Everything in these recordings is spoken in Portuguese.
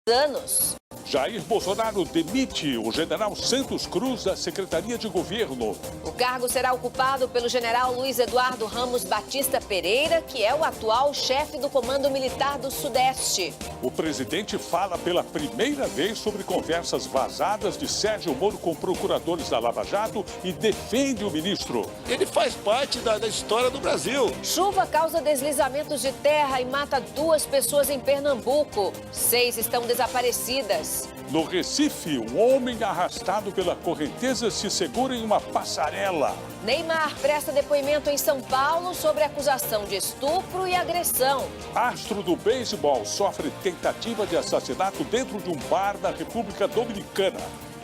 anos. Jair Bolsonaro demite o general Santos Cruz da Secretaria de Governo. O cargo será ocupado pelo general Luiz Eduardo Ramos Batista Pereira, que é o atual chefe do Comando Militar do Sudeste. O presidente fala pela primeira vez sobre conversas vazadas de Sérgio Moro com procuradores da Lava Jato e defende o ministro. Ele faz parte da história do Brasil. Chuva causa deslizamentos de terra e mata 2 pessoas em Pernambuco. 6 estão desaparecidas. No Recife, um homem arrastado pela correnteza se segura em uma passarela. Neymar presta depoimento em São Paulo sobre acusação de estupro e agressão. Astro do beisebol sofre tentativa de assassinato dentro de um bar na República Dominicana.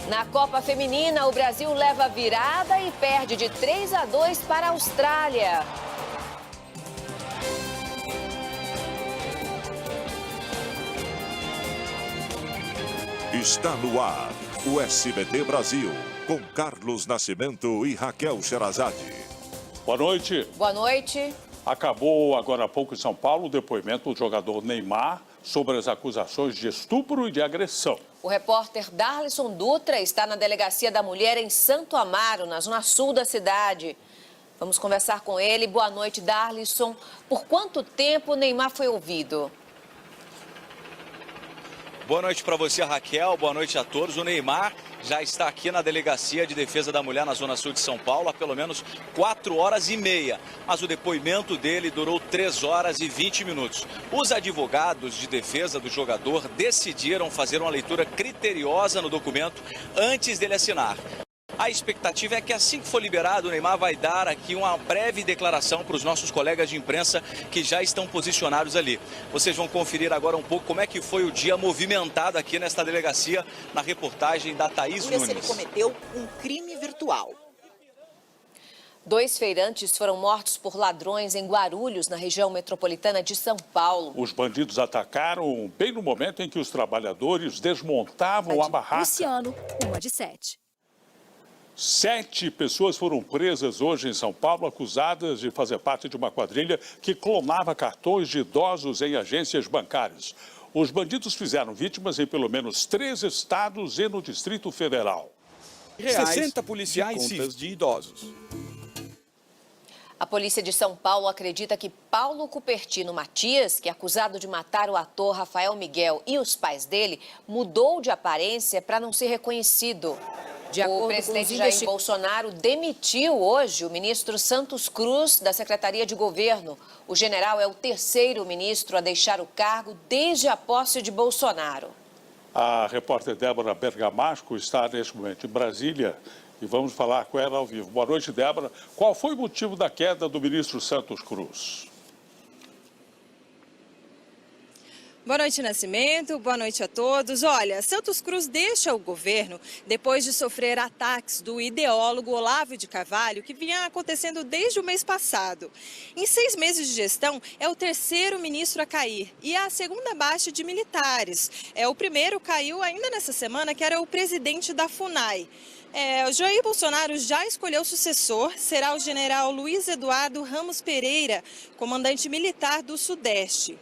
Na Copa Feminina, o Brasil leva virada e perde de 3-2 para a Austrália. Está no ar o SBT Brasil, com Carlos Nascimento e Raquel Sherazade. Boa noite. Boa noite. Acabou agora há pouco em São Paulo o depoimento do jogador Neymar sobre as acusações de estupro e de agressão. O repórter Darlison Dutra está na Delegacia da Mulher em Santo Amaro, na zona sul da cidade. Vamos conversar com ele. Boa noite, Darlison. Por quanto tempo Neymar foi ouvido? Boa noite para você, Raquel. Boa noite a todos. O Neymar já está aqui na Delegacia de Defesa da Mulher na Zona Sul de São Paulo há pelo menos 4 horas e meia. Mas o depoimento dele durou 3 horas e 20 minutos. Os advogados de defesa do jogador decidiram fazer uma leitura criteriosa no documento antes dele assinar. A expectativa é que assim que for liberado, o Neymar vai dar aqui uma breve declaração para os nossos colegas de imprensa que já estão posicionados ali. Vocês vão conferir agora um pouco como é que foi o dia movimentado aqui nesta delegacia, na reportagem da Thaís Nunes. Ele cometeu um crime virtual. 2 feirantes foram mortos por ladrões em Guarulhos, na região metropolitana de São Paulo. Os bandidos atacaram bem no momento em que os trabalhadores desmontavam a barraca. Luciano, 1/7. 7 pessoas foram presas hoje em São Paulo, acusadas de fazer parte de uma quadrilha que clonava cartões de idosos em agências bancárias. Os bandidos fizeram vítimas em pelo menos 3 estados e no Distrito Federal. 60 policiais de contas de idosos. A polícia de São Paulo acredita que Paulo Cupertino Matias, que é acusado de matar o ator Rafael Miguel e os pais dele, mudou de aparência para não ser reconhecido. O presidente Jair Bolsonaro demitiu hoje o ministro Santos Cruz da Secretaria de Governo. O general é o 3º ministro a deixar o cargo desde a posse de Bolsonaro. A repórter Débora Bergamasco está neste momento em Brasília e vamos falar com ela ao vivo. Boa noite, Débora. Qual foi o motivo da queda do ministro Santos Cruz? Boa noite, Nascimento. Boa noite a todos. Olha, Santos Cruz deixa o governo depois de sofrer ataques do ideólogo Olavo de Carvalho, que vinha acontecendo desde o mês passado. Em 6 meses de gestão, é o 3º ministro a cair e a 2ª baixa de militares. O primeiro caiu ainda nessa semana, que era o presidente da FUNAI. O Jair Bolsonaro já escolheu o sucessor, será o general Luiz Eduardo Ramos Pereira, comandante militar do Sudeste.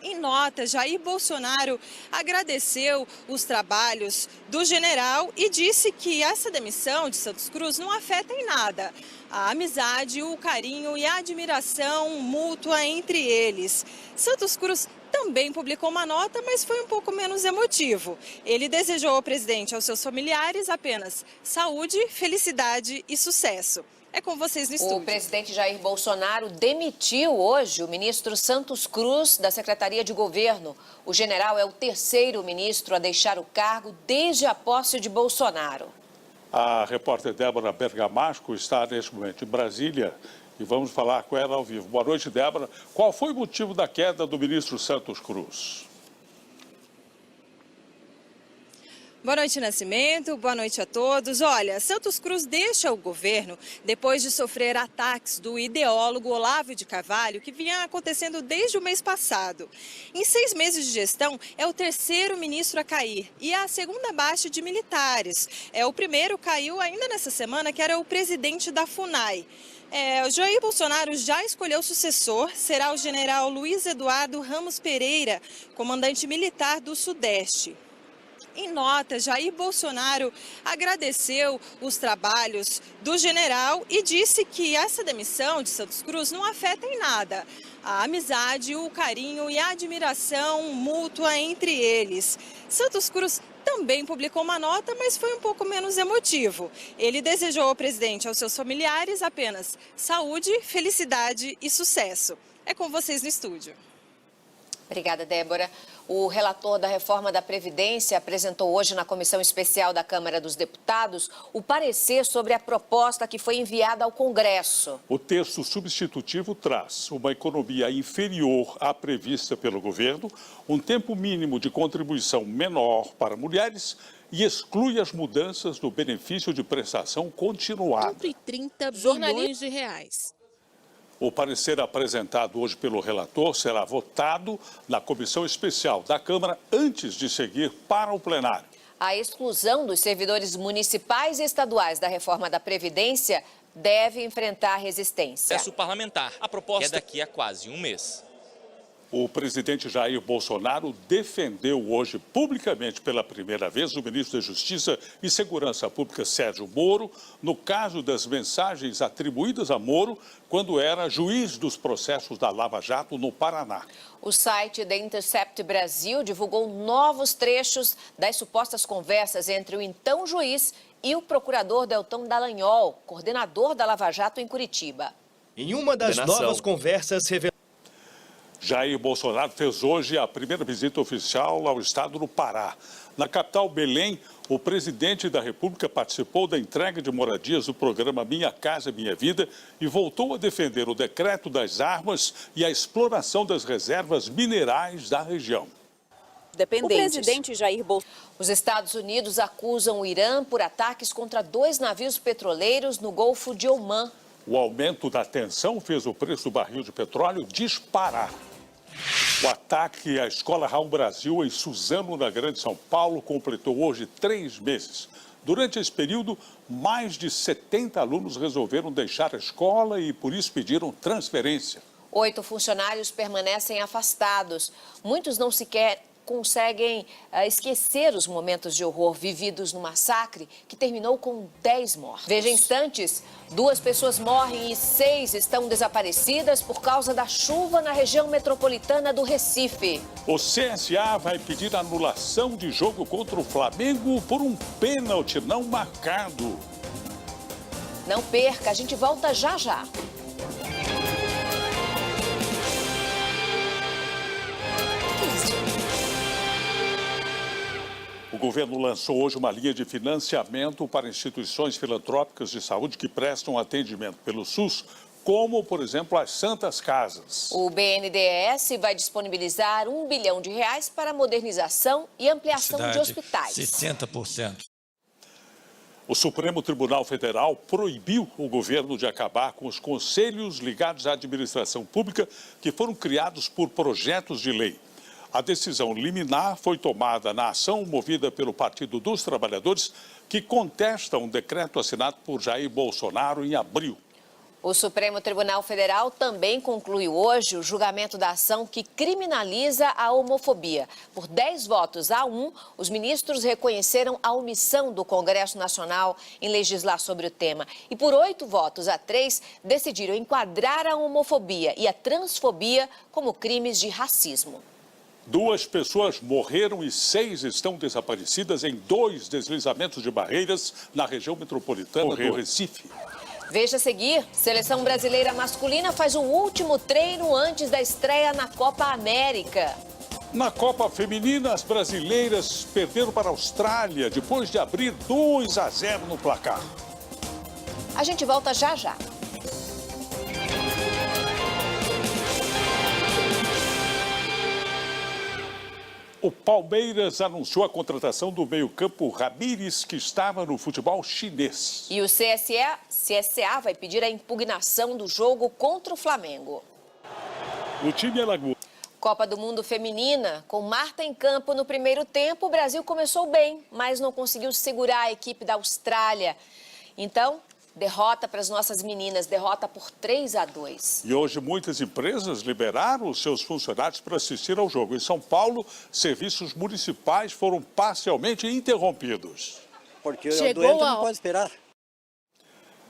Em nota, Jair Bolsonaro agradeceu os trabalhos do general e disse que essa demissão de Santos Cruz não afeta em nada a amizade, o carinho e a admiração mútua entre eles. Santos Cruz também publicou uma nota, mas foi um pouco menos emotivo. Ele desejou ao presidente e aos seus familiares apenas saúde, felicidade e sucesso. É com vocês no estúdio. O presidente Jair Bolsonaro demitiu hoje o ministro Santos Cruz da Secretaria de Governo. O general é o 3º ministro a deixar o cargo desde a posse de Bolsonaro. A repórter Débora Bergamasco está neste momento em Brasília e vamos falar com ela ao vivo. Boa noite, Débora. Qual foi o motivo da queda do ministro Santos Cruz? Boa noite, Nascimento. Boa noite a todos. Olha, Santos Cruz deixa o governo depois de sofrer ataques do ideólogo Olavo de Carvalho, que vinha acontecendo desde o mês passado. Em 6 meses de gestão, é o 3º ministro a cair e a 2ª baixa de militares. O primeiro caiu ainda nessa semana, que era o presidente da FUNAI. O Jair Bolsonaro já escolheu sucessor, será o general Luiz Eduardo Ramos Pereira, comandante militar do Sudeste. Em nota, Jair Bolsonaro agradeceu os trabalhos do general e disse que essa demissão de Santos Cruz não afeta em nada a amizade, o carinho e a admiração mútua entre eles. Santos Cruz também publicou uma nota, mas foi um pouco menos emotivo. Ele desejou ao presidente e aos seus familiares apenas saúde, felicidade e sucesso. É com vocês no estúdio. Obrigada, Débora. O relator da reforma da Previdência apresentou hoje na Comissão Especial da Câmara dos Deputados o parecer sobre a proposta que foi enviada ao Congresso. O texto substitutivo traz uma economia inferior à prevista pelo governo, um tempo mínimo de contribuição menor para mulheres e exclui as mudanças no benefício de prestação continuada. 130 bilhões de reais. O parecer apresentado hoje pelo relator será votado na Comissão Especial da Câmara antes de seguir para o plenário. A exclusão dos servidores municipais e estaduais da reforma da Previdência deve enfrentar resistência. Processo parlamentar. A proposta é daqui a quase um mês. O presidente Jair Bolsonaro defendeu hoje publicamente pela primeira vez o ministro da Justiça e Segurança Pública, Sérgio Moro, no caso das mensagens atribuídas a Moro quando era juiz dos processos da Lava Jato no Paraná. O site The Intercept Brasil divulgou novos trechos das supostas conversas entre o então juiz e o procurador Deltan Dallagnol, coordenador da Lava Jato em Curitiba. Em uma das novas conversas reveladas, Jair Bolsonaro fez hoje a primeira visita oficial ao estado do Pará. Na capital, Belém, o presidente da República participou da entrega de moradias do programa Minha Casa Minha Vida e voltou a defender o decreto das armas e a exploração das reservas minerais da região. O presidente Jair Bolsonaro. Os Estados Unidos acusam o Irã por ataques contra 2 navios petroleiros no Golfo de Omã. O aumento da tensão fez o preço do barril de petróleo disparar. O ataque à Escola Raul Brasil em Suzano, na Grande São Paulo, completou hoje 3 meses. Durante esse período, mais de 70 alunos resolveram deixar a escola e, por isso, pediram transferência. 8 funcionários permanecem afastados. Muitos não sequer conseguem esquecer os momentos de horror vividos no massacre que terminou com 10 mortos. Veja instantes, 2 pessoas morrem e 6 estão desaparecidas por causa da chuva na região metropolitana do Recife. O CSA vai pedir anulação de jogo contra o Flamengo por um pênalti não marcado. Não perca, a gente volta já já. O governo lançou hoje uma linha de financiamento para instituições filantrópicas de saúde que prestam atendimento pelo SUS, como, por exemplo, as Santas Casas. O BNDES vai disponibilizar R$ 1 bilhão para a modernização e ampliação de hospitais. 60%. O Supremo Tribunal Federal proibiu o governo de acabar com os conselhos ligados à administração pública que foram criados por projetos de lei. A decisão liminar foi tomada na ação movida pelo Partido dos Trabalhadores, que contesta um decreto assinado por Jair Bolsonaro em abril. O Supremo Tribunal Federal também concluiu hoje o julgamento da ação que criminaliza a homofobia. Por 10 votos a 1, os ministros reconheceram a omissão do Congresso Nacional em legislar sobre o tema. E por 8 votos a 3, decidiram enquadrar a homofobia e a transfobia como crimes de racismo. 2 pessoas morreram e 6 estão desaparecidas em 2 deslizamentos de barreiras na região metropolitana do Recife. Veja a seguir, seleção brasileira masculina faz o último treino antes da estreia na Copa América. Na Copa Feminina, as brasileiras perderam para a Austrália depois de abrir 2-0 no placar. A gente volta já já. O Palmeiras anunciou a contratação do meio-campo Ramírez, que estava no futebol chinês. E o CSA vai pedir a impugnação do jogo contra o Flamengo. O time Alagoas. Copa do Mundo Feminina, com Marta em campo no primeiro tempo, o Brasil começou bem, mas não conseguiu segurar a equipe da Austrália. Então, Derrota para as nossas meninas, derrota por 3-2. E hoje muitas empresas liberaram os seus funcionários para assistir ao jogo. Em São Paulo, serviços municipais foram parcialmente interrompidos. Porque o doente não pode esperar.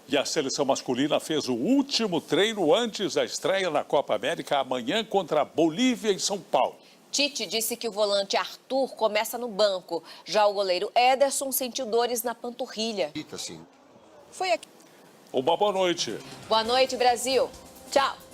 E a seleção masculina fez o último treino antes da estreia na Copa América amanhã contra a Bolívia em São Paulo. Tite disse que o volante Arthur começa no banco. Já o goleiro Ederson sentiu dores na panturrilha. Fica assim. Foi aqui. Uma boa noite. Boa noite, Brasil. Tchau.